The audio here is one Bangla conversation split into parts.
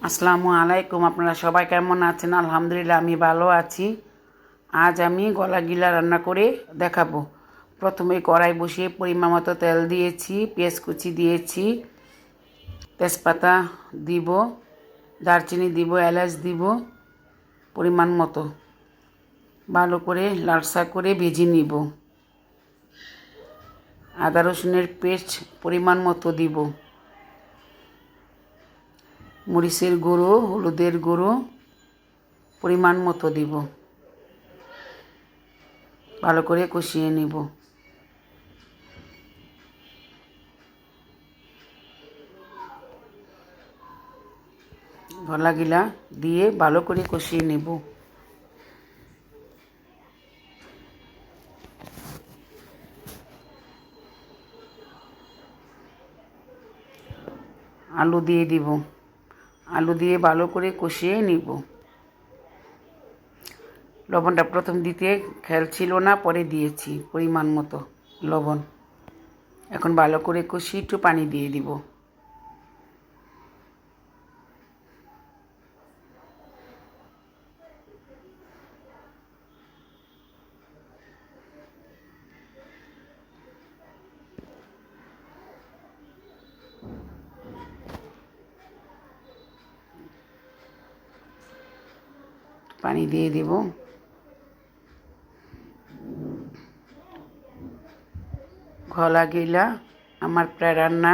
আসসালামু আলাইকুম। আপনারা সবাই কেমন আছেন? আলহামদুলিল্লাহ আমি ভালো আছি। আজ আমি গলা গিলা রান্না করে দেখাবো। প্রথমে কড়াই বসিয়ে পরিমাণ মতো তেল দিয়েছি, পেঁয়াজ কুচি দিয়েছি, তেজপাতা দিব, দারচিনি দিব, এলাচ দিব পরিমাণ মতো। ভালো করে লালসা করে ভেজে নিব। আদা রসুনের পেস্ট পরিমাণ মতো দিব। মরিচের গুঁড়ো, হলুদের গুঁড়ো পরিমাণ মতো দিব। ভালো করে কষিয়ে নিব। গলাগিলা দিয়ে ভালো করে কষিয়ে নেব। আলু দিয়ে দিব। আলু দিয়ে ভালো করে কষিয়ে নিব। লবণটা প্রথম দিতে খেয়াল ছিল না, পরে দিয়েছি পরিমাণ মতো লবণ। এখন ভালো করে কষিয়ে একটু পানি দিয়ে দিব। পানি দিয়ে দিব। গলা গিলা আমার প্রায় রান্না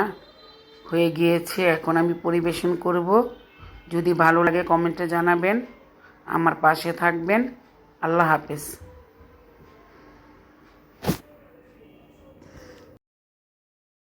হয়ে গিয়েছে। এখন আমি পরিবেশন করব। যদি ভালো লাগে কমেন্টে জানাবেন, আমার পাশে থাকবেন। আল্লাহ হাফেজ।